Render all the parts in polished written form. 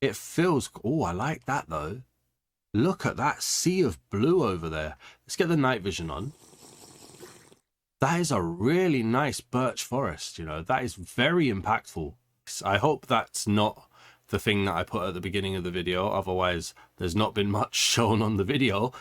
It feels, oh, I like that though. Look at that sea of blue over there. Let's get the night vision on. That is a really nice birch forest, you know, that is very impactful. I hope that's not the thing that I put at the beginning of the video, otherwise there's not been much shown on the video.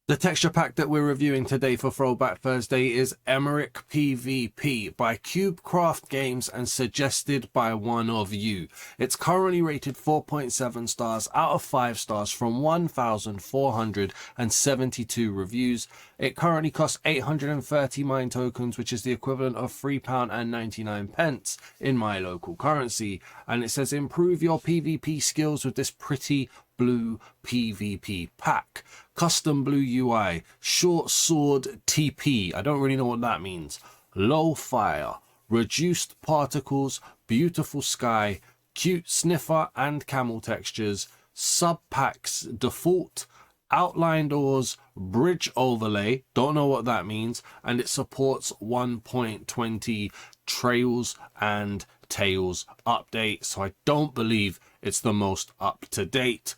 The texture pack that we're reviewing today for Throwback Thursday is Emric PVP by CubeCraft Games and suggested by one of you. It's currently rated 4.7 stars out of 5 stars from 1,472 reviews. It currently costs 830 mine tokens, which is the equivalent of £3.99 in my local currency. And it says improve your PvP skills with this pretty blue PvP pack. Custom blue UI, short sword TP, I don't really know what that means, low fire, reduced particles, beautiful sky, cute sniffer and camel textures, sub packs default, outlined ores, bridge overlay, don't know what that means, and it supports 1.20 trails and tails update, so I don't believe it's the most up to date.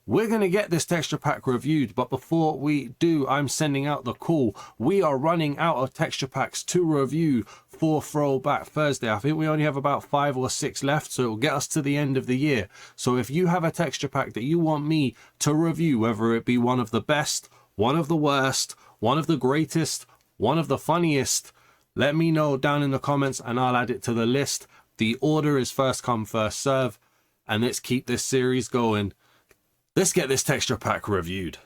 We're going to get this texture pack reviewed, but before we do, I'm sending out the call. We are running out of texture packs to review for Throwback Thursday. I think we only have about 5 or 6 left, so it'll get us to the end of the year. So if you have a texture pack that you want me to review, whether it be one of the best, one of the worst, one of the greatest, one of the funniest, let me know down in the comments and I'll add it to the list. The order is first come, first serve, and let's keep this series going. Let's get this texture pack reviewed.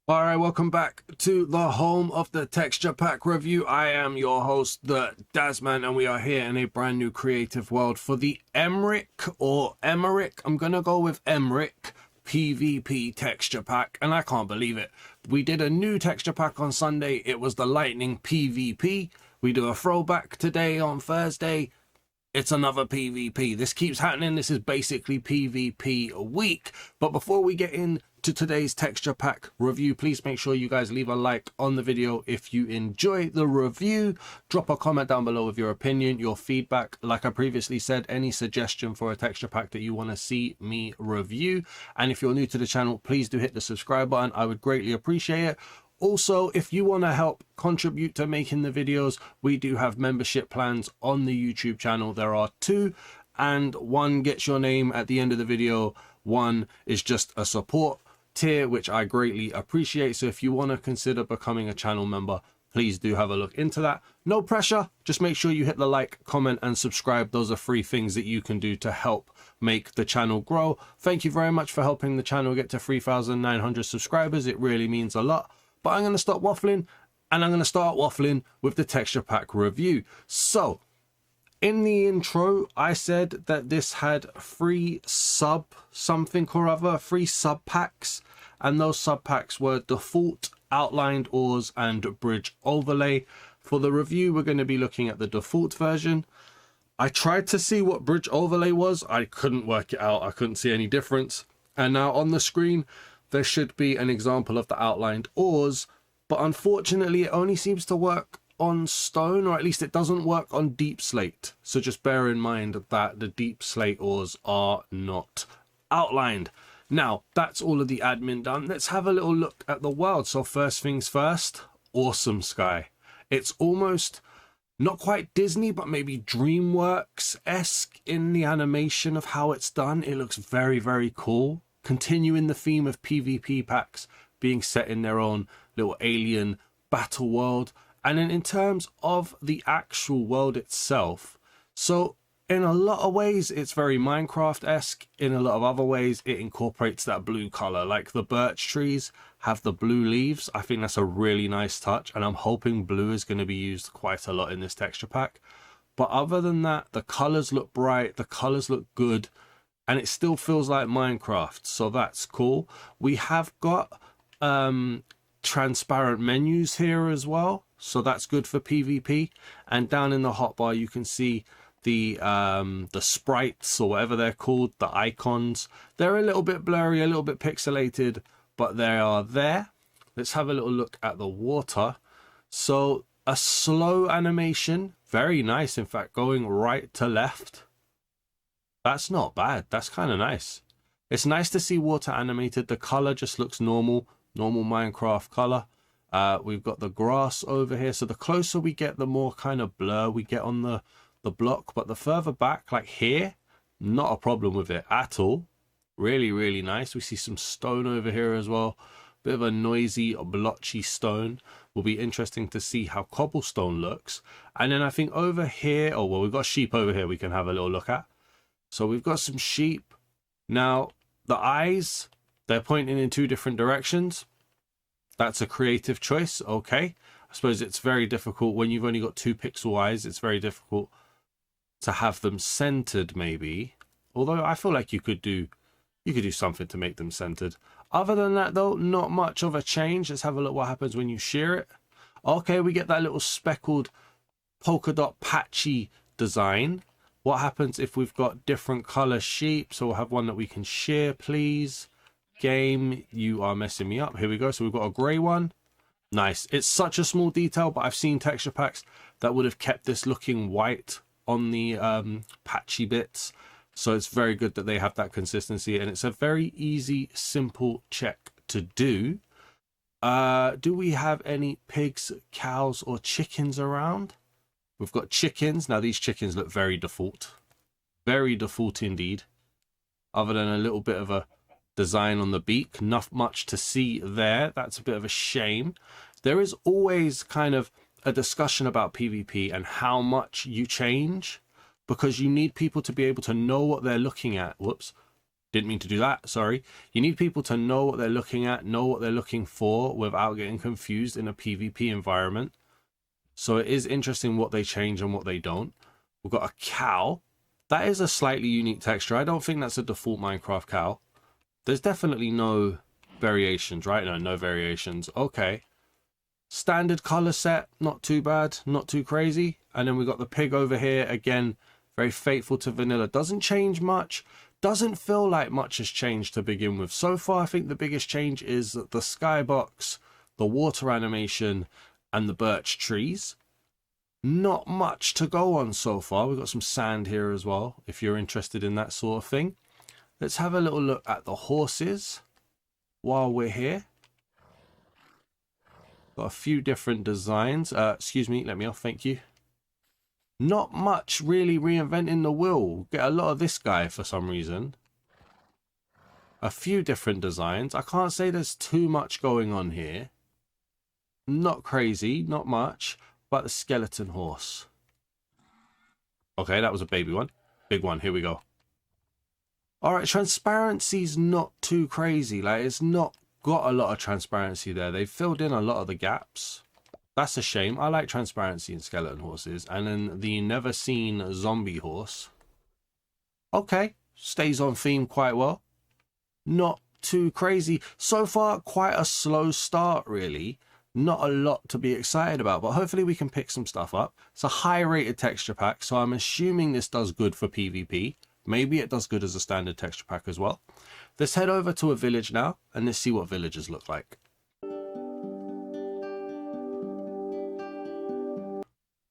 Alright, welcome back to the home of the texture pack review. I am your host, the Dazman, and we are here in a brand new creative world for the Emric or Emric. I'm gonna go with Emric PVP Texture Pack, and I can't believe it. We did a new texture pack on Sunday. It was the Lightning PVP. We do a throwback today on Thursday. It's another PvP. This keeps happening. This is basically PvP a week. But before we get into today's texture pack review, please make sure you guys leave a like on the video if you enjoy the review. Drop a comment down below with your opinion, your feedback. Like I previously said, any suggestion for a texture pack that you want to see me review. And if you're new to the channel, please do hit the subscribe button. I would greatly appreciate it. Also, if you want to help contribute to making the videos, we do have membership plans on the YouTube channel. There are 2, and one gets your name at the end of the video. One is just a support tier, which I greatly appreciate. So if you want to consider becoming a channel member, please do have a look into that. No pressure. Just make sure you hit the like, comment, and subscribe. Those are 3 things that you can do to help make the channel grow. Thank you very much for helping the channel get to 3,900 subscribers. It really means a lot. But I'm going to stop waffling, and I'm going to start waffling with the texture pack review. So, in the intro, I said that this had 3 sub packs, and those sub packs were default, outlined ores, and bridge overlay. For the review, we're going to be looking at the default version. I tried to see what bridge overlay was. I couldn't work it out. I couldn't see any difference. And now on the screen, there should be an example of the outlined ores, but unfortunately it only seems to work on stone, or at least it doesn't work on deep slate. So just bear in mind that the deep slate ores are not outlined. Now, that's all of the admin done. Let's have a little look at the world. So first things first, awesome sky. It's almost not quite Disney, but maybe DreamWorks-esque in the animation of how it's done. It looks very, very cool. Continuing the theme of PvP packs being set in their own little alien battle world. And then in terms of the actual world itself, so in a lot of ways it's very Minecraft-esque. In a lot of other ways it incorporates that blue color, like the birch trees have the blue leaves. I think that's a really nice touch, and I'm hoping blue is going to be used quite a lot in this texture pack. But other than that, the colors look bright, the colors look good, and it still feels like Minecraft, so that's cool. We have got transparent menus here as well, so that's good for PvP. And down in the hotbar you can see the sprites, or whatever they're called, the icons. They're a little bit blurry, a little bit pixelated, but they are there. Let's have a little look at the water. So a slow animation, very nice. In fact, going right to left. That's not bad. That's kind of nice. It's nice to see water animated. The color just looks normal Minecraft color. We've got the grass over here. So the closer we get, the more kind of blur we get on the block. But the further back, like here, not a problem with it at all. Really, really nice. We see some stone over here as well. Bit of a noisy, blotchy stone. Will be interesting to see how cobblestone looks. And then I think over here, oh, well, we've got sheep over here we can have a little look at. So we've got some sheep. Now, the eyes, they're pointing in two different directions. That's a creative choice, okay. I suppose it's very difficult when you've only got 2 pixel eyes. It's very difficult to have them centered, maybe. Although I feel like you could do something to make them centered. Other than that, though, not much of a change. Let's have a look what happens when you shear it. Okay, we get that little speckled polka dot patchy design. What happens if we've got different color sheep? So we'll have one that we can shear, please. Game, you are messing me up. Here we go. So we've got a gray one. Nice. It's such a small detail, but I've seen texture packs that would have kept this looking white on the patchy bits. So it's very good that they have that consistency, and it's a very easy, simple check to do. Do we have any pigs, cows, or chickens around? We've got chickens. Now these chickens look very default. Very default indeed. Other than a little bit of a design on the beak. Not much to see there. That's a bit of a shame. There is always kind of a discussion about PvP and how much you change, because you need people to be able to know what they're looking at. Whoops. Didn't mean to do that. Sorry. You need people to know what they're looking at, know what they're looking for without getting confused in a PvP environment. So it is interesting what they change and what they don't. We've got a cow. That is a slightly unique texture. I don't think that's a default Minecraft cow. There's definitely no variations, right? No variations. Okay. Standard color set. Not too bad. Not too crazy. And then we've got the pig over here. Again, very faithful to vanilla. Doesn't change much. Doesn't feel like much has changed to begin with. So far, I think the biggest change is the skybox, the water animation, and the birch trees. Not much to go on so far. We've got some sand here as well, if you're interested in that sort of thing. Let's have a little look at the horses while we're here. Got a few different designs. Excuse me, let me off, thank you. Not much really reinventing the wheel. Get a lot of this guy for some reason. A few different designs. I can't say there's too much going on here. Not crazy, not much, but the skeleton horse. Okay, that was a baby one. Big one, here we go. All right, transparency's not too crazy. Like, it's not got a lot of transparency there. They've filled in a lot of the gaps. That's a shame. I like transparency in skeleton horses. And then the never seen zombie horse. Okay, stays on theme quite well. Not too crazy. So far, quite a slow start, really. Not a lot to be excited about, but hopefully we can pick some stuff up. It's a high rated texture pack, so I'm assuming this does good for PvP. Maybe it does good as a standard texture pack as well. Let's head over to a village now, and let's see what villages look like.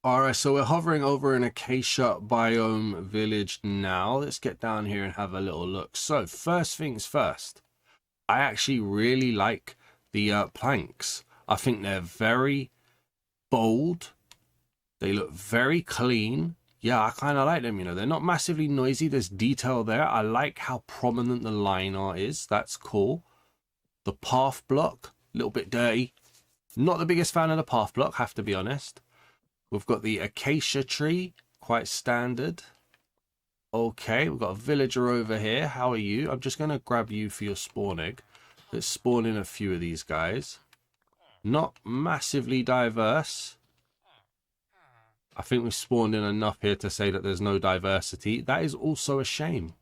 Alright, so we're hovering over an acacia biome village now. Let's get down here and have a little look. So, first things first, I actually really like the planks. I think they're very bold. They look very clean. Yeah, I kind of like them, you know. They're not massively noisy. There's detail there. I like how prominent the line art is. That's cool. The path block, a little bit dirty. Not the biggest fan of the path block, have to be honest. We've got the acacia tree, quite standard. Okay, we've got a villager over here. How are you? I'm just going to grab you for your spawn egg. Let's spawn in a few of these guys. Not massively diverse. I think we've spawned in enough here to say that there's no diversity. That is also a shame.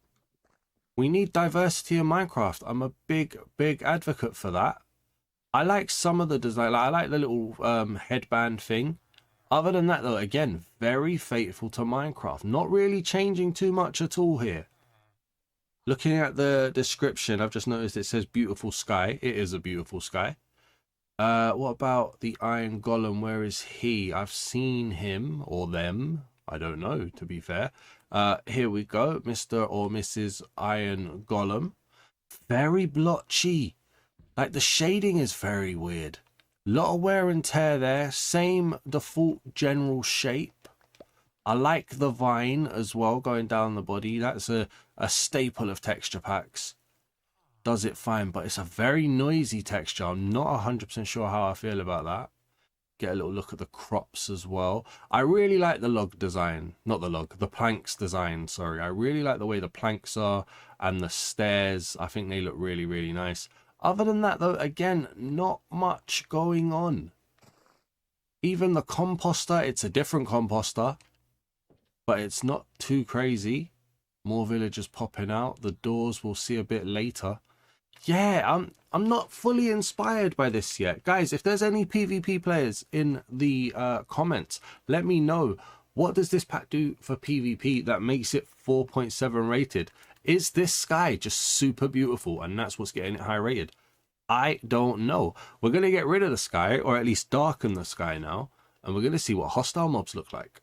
We need diversity in Minecraft. I'm a big advocate for that. I like some of the design. I like the little headband thing. Other than that, though, again, very faithful to Minecraft. Not really changing too much at all here. Looking at the description, I've just noticed it says beautiful sky. It is a beautiful sky. What about the Iron Golem? Where is he? I've seen him or them. I don't know, to be fair. Here we go. Mr. or Mrs. Iron Golem. Very blotchy. Like the shading is very weird. Lot of wear and tear there. Same default general shape. I like the vine as well going down the body. That's a staple of texture packs. Does it fine, but it's a very noisy texture. I'm not 100% sure how I feel about that. Get a little look at the crops as well. I really like the log design. Not the log, the planks design, sorry. I really like the way the planks are and the stairs. I think they look really, really nice. Other than that, though, again, not much going on. Even the composter, it's a different composter, but it's not too crazy. More villagers popping out. The doors we'll see a bit later. Yeah, I'm not fully inspired by this yet. Guys, if there's any PvP players in the comments, let me know. What does this pack do for PvP that makes it 4.7 rated? Is this sky just super beautiful and that's what's getting it high rated? I don't know. We're going to get rid of the sky, or at least darken the sky now, and we're going to see what hostile mobs look like.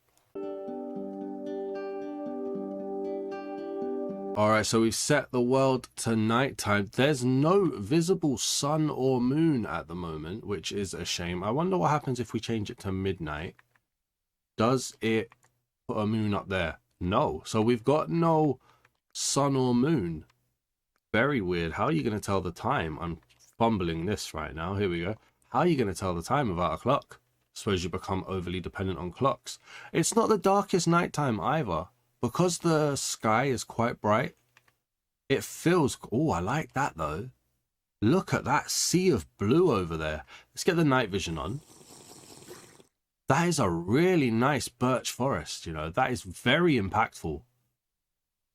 Alright, so we've set the world to nighttime. There's no visible sun or moon at the moment, which is a shame. I wonder what happens if we change it to midnight. Does it put a moon up there? No. So we've got no sun or moon. Very weird. How are you going to tell the time? I'm fumbling this right now. Here we go. How are you going to tell the time without a clock? I suppose you become overly dependent on clocks. It's not the darkest nighttime either. Because the sky is quite bright, it feels... Oh, I like that though. Look at that sea of blue over there. Let's get the night vision on. That is a really nice birch forest, you know. That is very impactful.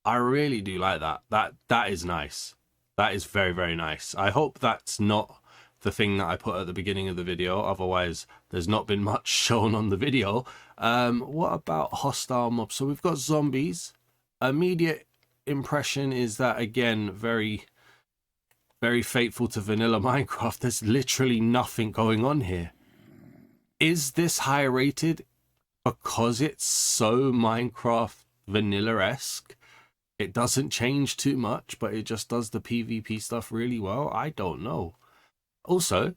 I really do like that. That is nice. That is very, very nice. I hope that's not the thing that I put at the beginning of the video. Otherwise, there's not been much shown on the video. What about hostile mobs? So we've got zombies. Immediate impression is that, again, very, very faithful to vanilla Minecraft. There's literally nothing going on here. Is this high rated because it's so Minecraft vanilla-esque? It doesn't change too much, but it just does the PvP stuff really well. I don't know. Also,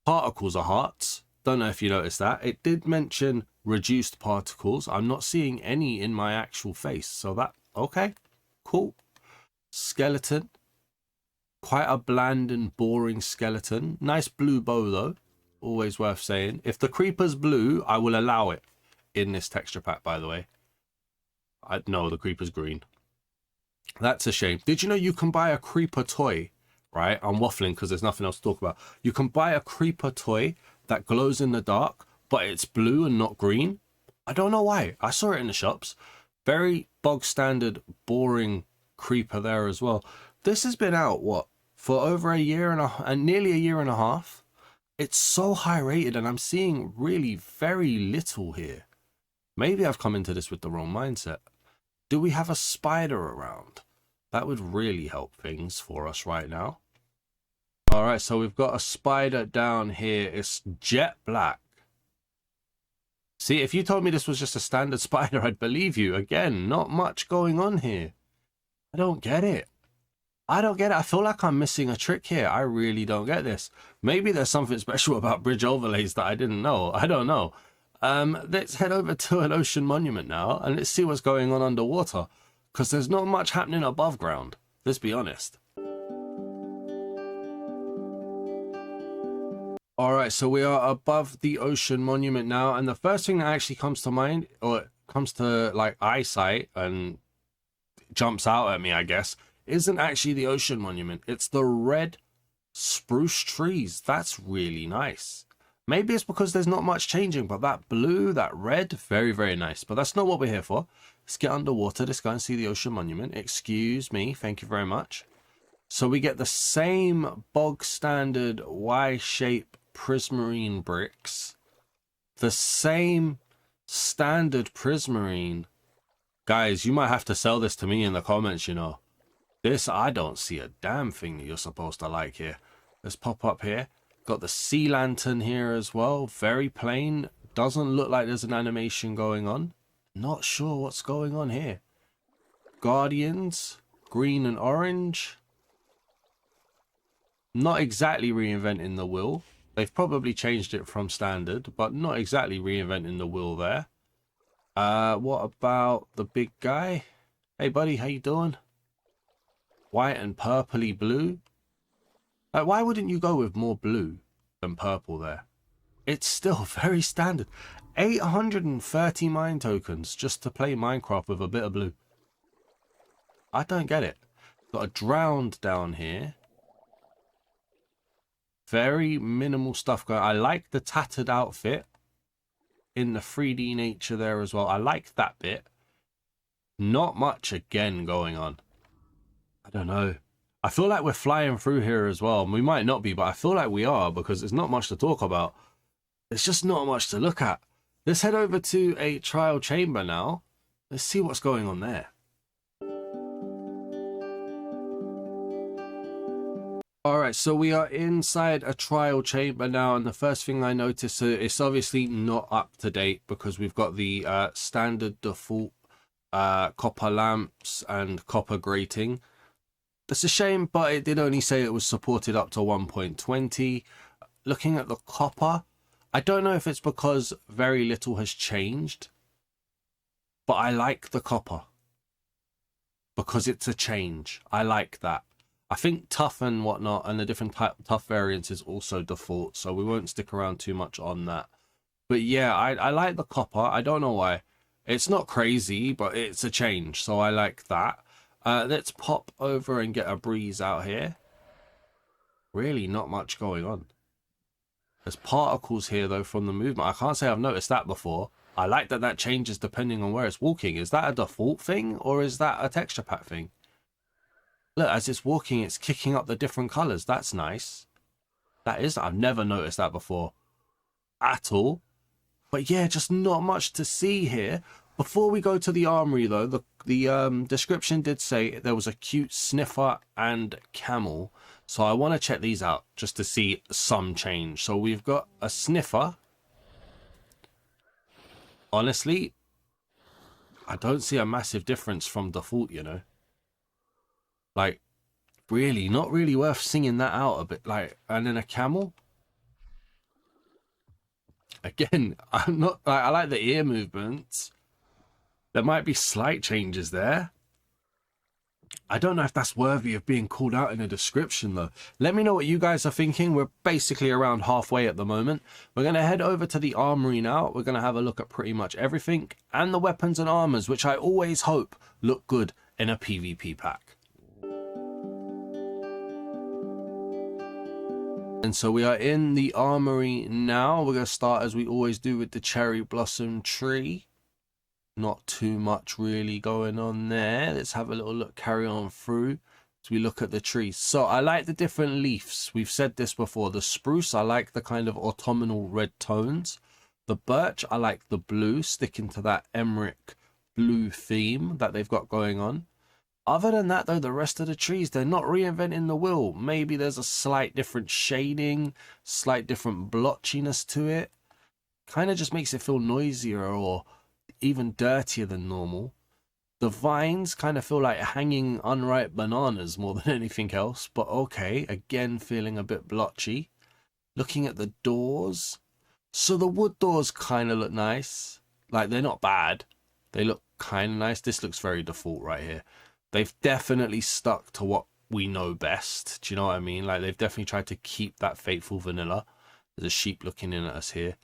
particles are hearts. Don't know if you noticed that. It did mention reduced particles. I'm not seeing any in my actual face. So that, okay, cool. Skeleton. Quite a bland and boring skeleton. Nice blue bow though. Always worth saying. If the creeper's blue, I will allow it in this texture pack, by the way. No, the creeper's green. That's a shame. Did you know you can buy a creeper toy? Right, I'm waffling because there's nothing else to talk about. You can buy a creeper toy that glows in the dark, but it's blue and not green. I don't know why. I saw it in the shops. Very bog standard, boring creeper there as well. This has been out, what, for over a year and nearly a year and a half. It's so high rated and I'm seeing really very little here. Maybe I've come into this with the wrong mindset. Do we have a spider around? That would really help things for us right now. All right, so we've got a spider down here. It's jet black. See, if you told me this was just a standard spider, I'd believe you. Again, not much going on here. I don't get it. I don't get it. I feel like I'm missing a trick here. I really don't get this. Maybe there's something special about bridge overlays that I didn't know. I don't know. Let's head over to an ocean monument now and let's see what's going on underwater. Because there's not much happening above ground. Let's be honest. Alright, so we are above the ocean monument now. And the first thing that actually comes to mind, or comes to like eyesight and jumps out at me, I guess, isn't actually the ocean monument. It's the red spruce trees. That's really nice. Maybe it's because there's not much changing, but that blue, that red, very, very nice. But that's not what we're here for. Let's get underwater. Let's go and see the ocean monument. Excuse me. Thank you very much. So we get the same bog standard Y-shape prismarine bricks. The same standard prismarine. Guys, you might have to sell this to me in the comments, you know. This, I don't see a damn thing that you're supposed to like here. Let's pop up here. Got the sea lantern here as well. Very plain. Doesn't look like there's an animation going on. Not sure what's going on here. Guardians, green and orange. Not exactly reinventing the wheel. They've probably changed it from standard, but not exactly reinventing the wheel there. What about the big guy? Hey buddy, how you doing? White and purpley blue. Why wouldn't you go with more blue than purple there? It's still very standard. 830 mine tokens just to play Minecraft with a bit of blue. I don't get it. Got a drowned down here. Very minimal stuff going. I like the tattered outfit in the 3D nature there as well. I like that bit. Not much again going on. I don't know. I feel like we're flying through here as well. We might not be, but I feel like we are because there's not much to talk about. There's just not much to look at. Let's head over to a trial chamber now. Let's see what's going on there. Alright, so we are inside a trial chamber now, and the first thing I notice, it's obviously not up to date because we've got the standard default copper lamps and copper grating. That's a shame, but it did only say it was supported up to 1.20. Looking at the copper, I don't know if it's because very little has changed, but I like the copper because it's a change. I like that. I think tough and whatnot and the different tough variants is also default, so we won't stick around too much on that. But yeah, I like the copper. I don't know why. It's not crazy, but it's a change, so I like that. Let's pop over and get a breeze out here. Really not much going on. There's particles here, though, from the movement. I can't say I've noticed that before. I like that that changes depending on where it's walking. Is that a default thing, or is that a texture pack thing? Look, as it's walking, it's kicking up the different colors. That's nice. That is, I've never noticed that before at all. But yeah, just not much to see here. Before we go to the armory, though, the description did say there was a cute sniffer and camel. So I want to check these out just to see some change. So we've got a sniffer. Honestly, I don't see a massive difference from default, you know. Like, really, not really worth singing that out a bit. Like, and then a camel. Again, I'm not. I like the ear movements. There might be slight changes there. I don't know if that's worthy of being called out in a description, though. Let me know what you guys are thinking. We're basically around halfway at the moment. We're going to head over to the armory now. We're going to have a look at pretty much everything and the weapons and armors, which I always hope look good in a PvP pack. And so we are in the armory now. We're going to start as we always do with the cherry blossom tree. Not too much really going on there. Let's have a little look, carry on through as we look at the trees. So I like the different leaves. We've said this before. The spruce, I like the kind of autumnal red tones. The birch, I like the blue, sticking to that Emric blue theme that they've got going on. Other than that, though, the rest of the trees, they're not reinventing the wheel. Maybe there's a slight different shading, slight different blotchiness to it. Kind of just makes it feel noisier or even dirtier than normal. The vines kind of feel like hanging unripe bananas more than anything else. But okay, again, feeling a bit blotchy. Looking at the doors. So the wood doors kind of look nice. Like, they're not bad. They look kind of nice. This looks very default right here. They've definitely stuck to what we know best. Do you know what I mean? Like, they've definitely tried to keep that faithful vanilla. There's a sheep looking in at us here.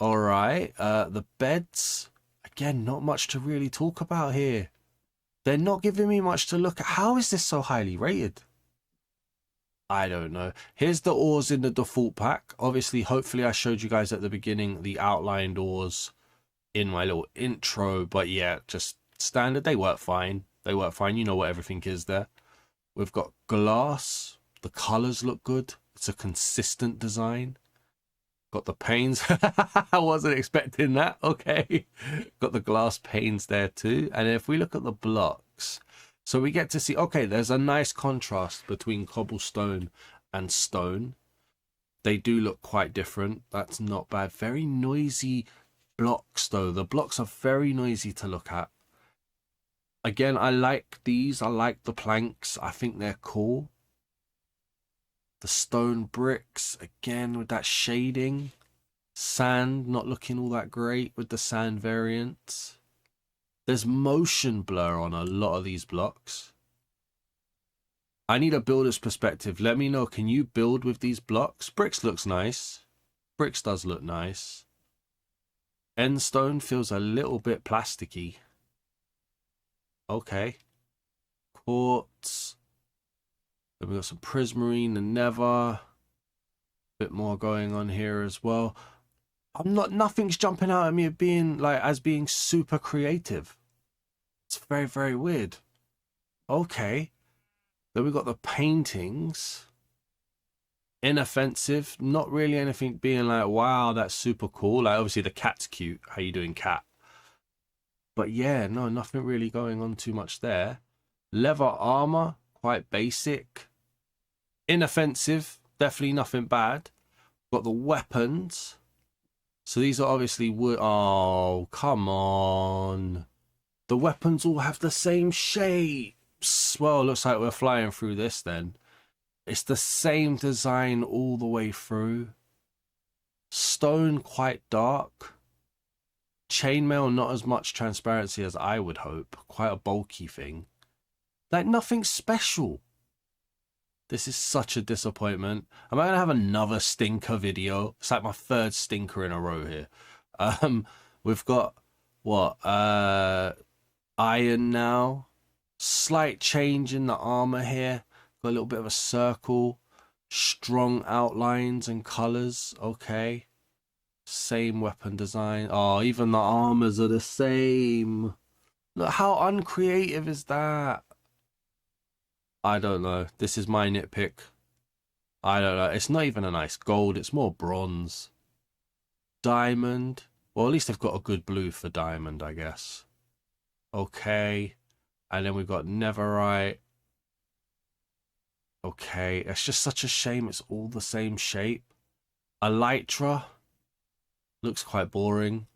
All right. The beds. Again, not much to really talk about here. They're not giving me much to look at. How is this so highly rated? I don't know. Here's the ores in the default pack. Obviously, hopefully I showed you guys at the beginning the outlined ores in my little intro. But yeah, just standard. They work fine. They work fine. You know what everything is there. We've got glass. The colors look good. It's a consistent design. Got the panes. I wasn't expecting that. Okay. Got the glass panes there too. And if we look at the blocks, so we get to see, okay, there's a nice contrast between cobblestone and stone. They do look quite different. That's not bad. Very noisy blocks though. The blocks are very noisy to look at. Again, I like these. I like the planks. I think they're cool. The stone bricks, again, with that shading. Sand, not looking all that great with the sand variants. There's motion blur on a lot of these blocks. I need a builder's perspective. Let me know, can you build with these blocks? Bricks looks nice. Bricks does look nice. Endstone feels a little bit plasticky. Okay. Quartz. Then we got some prismarine and Nether. Bit more going on here as well. Nothing's jumping out at me of being as being super creative. It's very, very weird. Okay. Then we got the paintings. Inoffensive. Not really anything being like, wow, that's super cool. Like obviously the cat's cute. How you doing, cat? But yeah, no, nothing really going on too much there. Leather armor, quite basic. Inoffensive, definitely nothing bad. Got the weapons. So these are obviously wood. Oh, come on. The weapons all have the same shapes. Well, it looks like we're flying through this then. It's the same design all the way through. Stone quite dark. Chainmail not as much transparency as I would hope. Quite a bulky thing. Like nothing special. This is such a disappointment. Am I going to have another stinker video? It's like my third stinker in a row here. We've got, what, iron now. Slight change in the armor here. Got a little bit of a circle. Strong outlines and colors. Okay. Same weapon design. Oh, even the armors are the same. Look, how uncreative is that? I don't know. This is my nitpick. I don't know. It's not even a nice gold. It's more bronze. Diamond. Well, at least they've got a good blue for diamond, I guess. Okay. And then we've got netherite. Okay. It's just such a shame it's all the same shape. Elytra. Looks quite boring.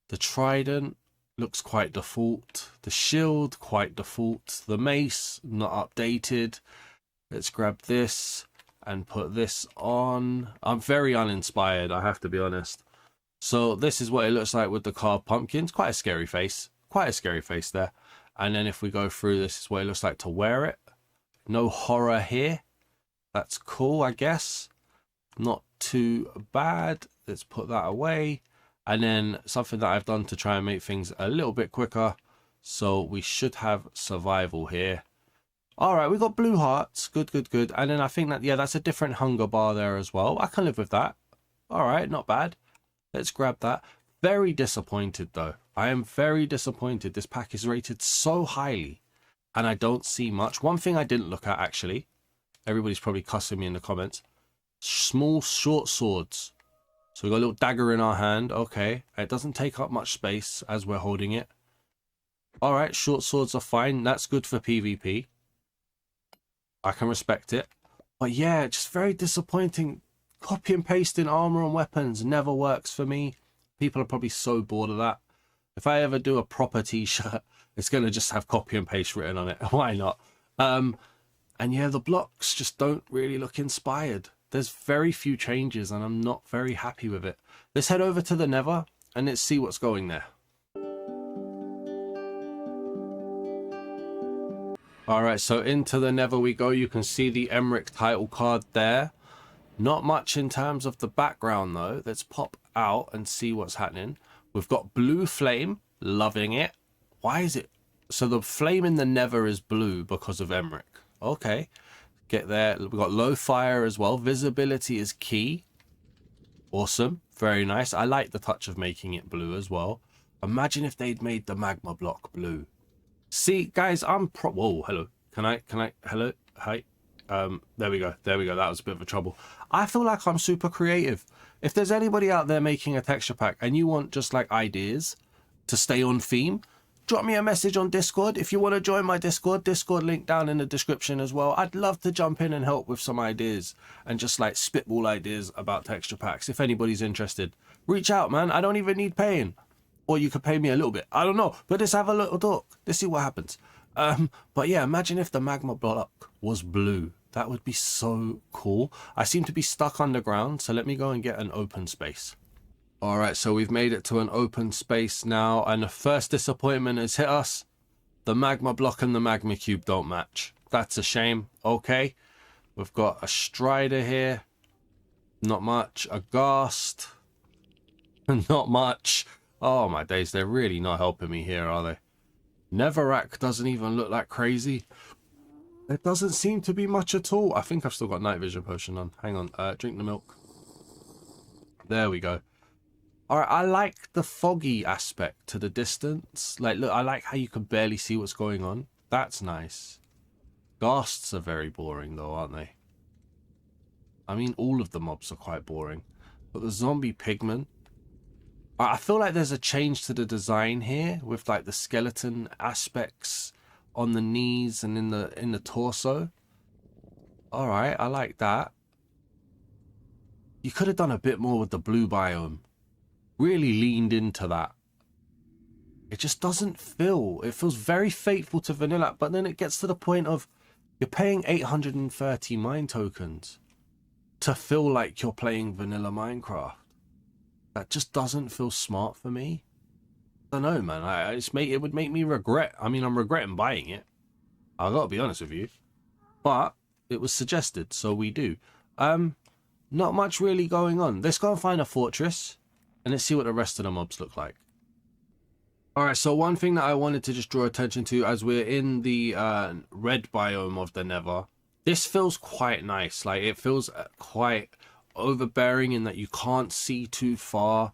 The trident. Looks quite default. The shield, quite default. The mace, not updated. Let's grab this and put this on. I'm very uninspired, I have to be honest. So this is what it looks like with the carved pumpkins. Quite a scary face. Quite a scary face there. And then if we go through, this is what it looks like to wear it. No horror here. That's cool, I guess. Not too bad. Let's put that away. And then something that I've done to try and make things a little bit quicker. So we should have survival here. All right, we got blue hearts. Good, good, good. And then I think that, yeah, that's a different hunger bar there as well. I can live with that. All right, not bad. Let's grab that. Very disappointed, though. I am very disappointed. This pack is rated so highly. And I don't see much. One thing I didn't look at, actually. Everybody's probably cussing me in the comments. Small, short swords. So we've got a little dagger in our hand. Okay. It doesn't take up much space as we're holding it. Alright, short swords are fine. That's good for PvP. I can respect it. But yeah, just very disappointing. Copy and pasting armor and weapons never works for me. People are probably so bored of that. If I ever do a proper t-shirt, it's going to just have copy and paste written on it. Why not? And yeah, the blocks just don't really look inspired. There's very few changes and I'm not very happy with it. Let's head over to the Nether and let's see what's going there. Alright, so into the Nether we go. You can see the Emric title card there. Not much in terms of the background though. Let's pop out and see what's happening. We've got blue flame, loving it. Why is it? So the flame in the Nether is blue because of Emric. Okay. Get there. We've got low fire as well. Visibility is key. Awesome. Very nice. I like the touch of making it blue as well. Imagine if they'd made the magma block blue. See, guys, whoa, hello. Can I, hello? Hi. There we go. There we go. That was a bit of a trouble. I feel like I'm super creative. If there's anybody out there making a texture pack and you want just like ideas to stay on theme, drop me a message on Discord. If you want to join my Discord link down in the description as well. I'd love to jump in and help with some ideas and just like spitball ideas about texture packs. If anybody's interested, reach out, man. I don't even need paying. Or you could pay me a little bit. I don't know. But let's have a little talk. Let's see what happens. But yeah, imagine if the magma block was blue. That would be so cool. I seem to be stuck underground, so let me go and get an open space. All right, so we've made it to an open space now, and the first disappointment has hit us. The magma block and the magma cube don't match. That's a shame. Okay, we've got a strider here. Not much. A ghast. Not much. Oh my days, they're really not helping me here, are they? Netherrack doesn't even look that crazy. There doesn't seem to be much at all. I think I've still got night vision potion on. Hang on, drink the milk. There we go. All right, I like the foggy aspect to the distance. Like, look, I like how you can barely see what's going on. That's nice. Ghasts are very boring though, aren't they? I mean, all of the mobs are quite boring. But the zombie pigman, I feel like there's a change to the design here with like the skeleton aspects on the knees and in the torso. All right, I like that. You could have done a bit more with the blue biome. Really leaned into that. It just doesn't feel. It feels very faithful to vanilla, but then it gets to the point of you're paying 830 mine tokens to feel like you're playing vanilla Minecraft. That just doesn't feel smart for me. I don't know, man. It would make me regret. I mean, I'm regretting buying it. I gotta be honest with you. But it was suggested, so we do. Not much really going on. Let's go and find a fortress, and let's see what the rest of the mobs look like. Alright, so one thing that I wanted to just draw attention to as we're in the red biome of the Nether, this feels quite nice. Like, it feels quite overbearing in that you can't see too far,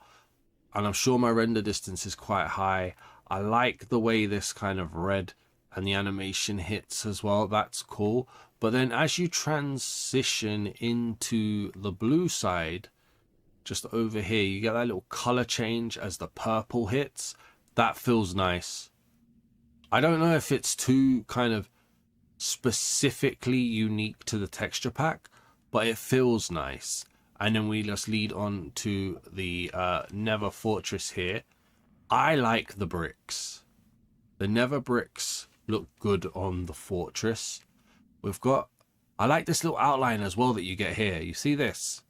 and I'm sure my render distance is quite high. I like the way this kind of red and the animation hits as well. That's cool. But then as you transition into the blue side, just over here, you get that little color change as the purple hits. That feels nice. I don't know if it's too kind of specifically unique to the texture pack, but it feels nice. And then we just lead on to the Nether fortress here. I like the bricks. The Nether bricks look good on the fortress. I like this little outline as well that you get here. You see this?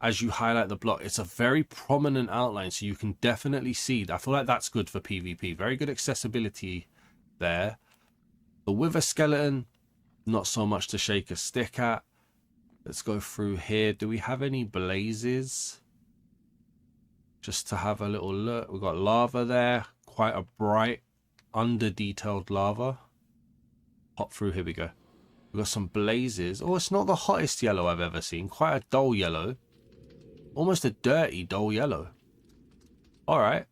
As you highlight the block, it's a very prominent outline, so you can definitely see. I feel like that's good for PvP. Very good accessibility there. The Wither skeleton, not so much to shake a stick at. Let's go through here. Do we have any blazes? Just to have a little look. We've got lava there. Quite a bright, under-detailed lava. Hop through. Here we go. We've got some blazes. Oh, it's not the hottest yellow I've ever seen. Quite a dull yellow. Almost a dirty, dull yellow. Alright.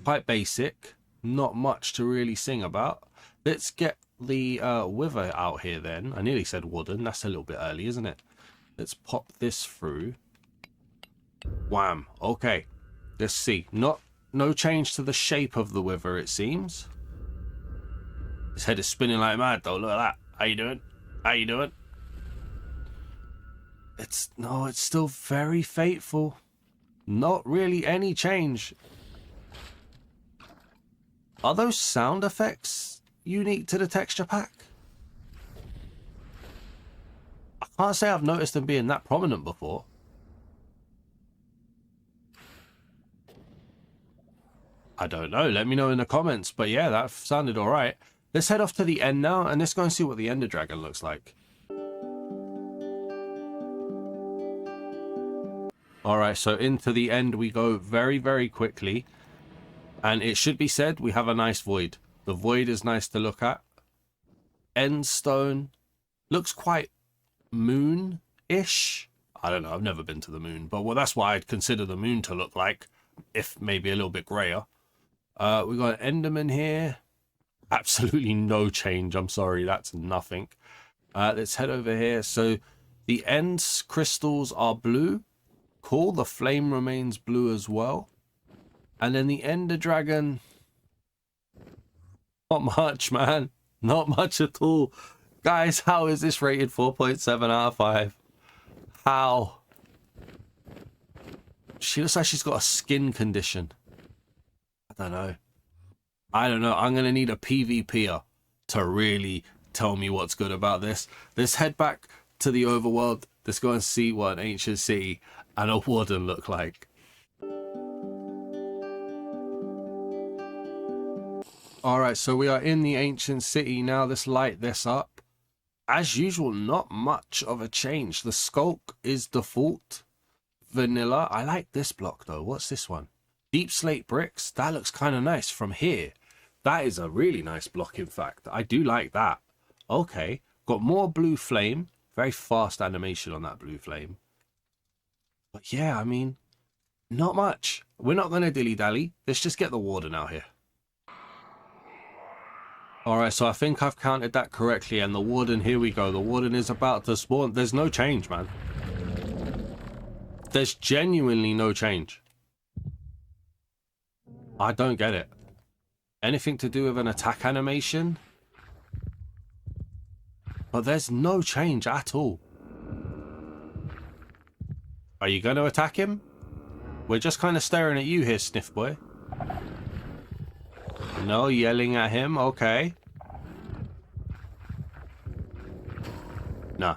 Quite basic. Not much to really sing about. Let's get the Wither out here then. I nearly said Warden. That's a little bit early, isn't it? Let's pop this through. Wham. Okay. Let's see. No change to the shape of the Wither, it seems. His head is spinning like mad, though. Look at that. How you doing? How you doing? It's still very faithful. Not really any change. Are those sound effects unique to the texture pack? I can't say I've noticed them being that prominent before. I don't know. Let me know in the comments. But yeah, that sounded all right. Let's head off to the end now, and let's go and see what the Ender Dragon looks like. Alright, so into the end we go very, very quickly. And it should be said, we have a nice void. The void is nice to look at. End stone looks quite moon-ish. I don't know, I've never been to the moon. But well, that's what I'd consider the moon to look like. If maybe a little bit grayer. We got an Enderman here. Absolutely no change, I'm sorry, that's nothing. Let's head over here. So the end crystals are blue. Cool, the flame remains blue as well. And then the Ender Dragon, Not much, man. Not much at all. Guys, how is this rated 4.7 out of 5? How? She looks like she's got a skin condition. I don't know. I'm going to need a PvPer to really tell me what's good about this. Let's head back to the overworld. Let's go and see what an ancient city and a warden look like. Alright, so we are in the ancient city now. Let's light this up. As usual, not much of a change. The skulk is default. Vanilla. I like this block though. What's this one? Deep slate bricks. That looks kind of nice from here. That is a really nice block, in fact. I do like that. Okay. Got more blue flame. Very fast animation on that blue flame. But yeah, I mean, not much. We're not going to dilly-dally. Let's just get the warden out here. Alright, so I think I've counted that correctly. And the warden, here we go. The warden is about to spawn. There's no change, man. There's genuinely no change. I don't get it. Anything to do with an attack animation? But there's no change at all. Are you going to attack him? We're just kind of staring at you here, Sniff Boy. No, yelling at him. Okay. Nah.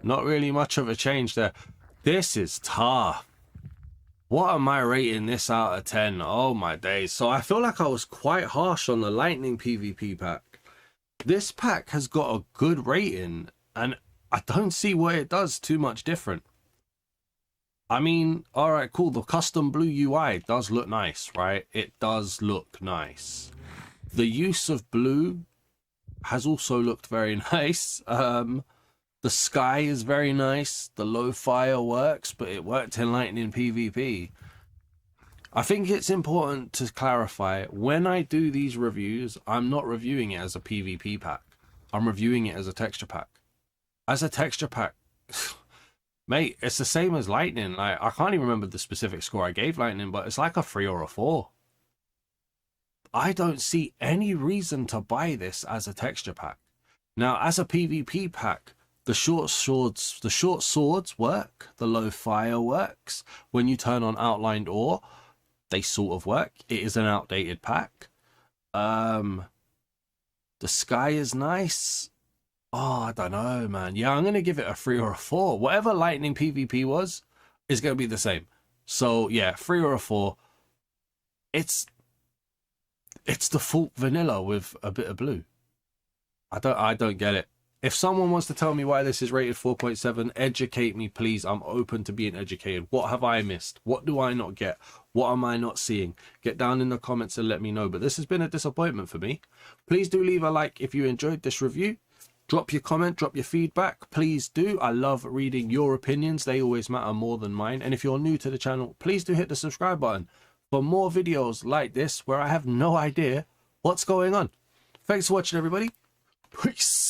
Not really much of a change there. This is tough. What am I rating this out of 10? Oh my days. So I feel like I was quite harsh on the Lightning PvP pack. This pack has got a good rating and I don't see where it does too much different. I mean, alright, cool. The custom blue UI does look nice, right? It does look nice. The use of blue has also looked very nice. The sky is very nice. The low fire works, but it worked in Lightning PvP. I think it's important to clarify, when I do these reviews, I'm not reviewing it as a PvP pack. I'm reviewing it as a texture pack. As a texture pack, mate, it's the same as Lightning. I can't even remember the specific score I gave Lightning, but it's like a 3 or a 4. I don't see any reason to buy this as a texture pack. Now, as a PvP pack, the short swords work. The low fire works. When you turn on outlined ore, they sort of work. It is an outdated pack. The sky is nice. Oh, I don't know, man. Yeah, I'm going to give it a 3 or a 4. Whatever Lightning PvP was, is going to be the same. So, yeah, 3 or a 4. It's default vanilla with a bit of blue. I don't get it. If someone wants to tell me why this is rated 4.7, educate me, please. I'm open to being educated. What have I missed? What do I not get? What am I not seeing? Get down in the comments and let me know. But this has been a disappointment for me. Please do leave a like if you enjoyed this review. Drop your comment, drop your feedback. Please do. I love reading your opinions. They always matter more than mine. And if you're new to the channel, please do hit the subscribe button for more videos like this where I have no idea what's going on. Thanks for watching, everybody. Peace.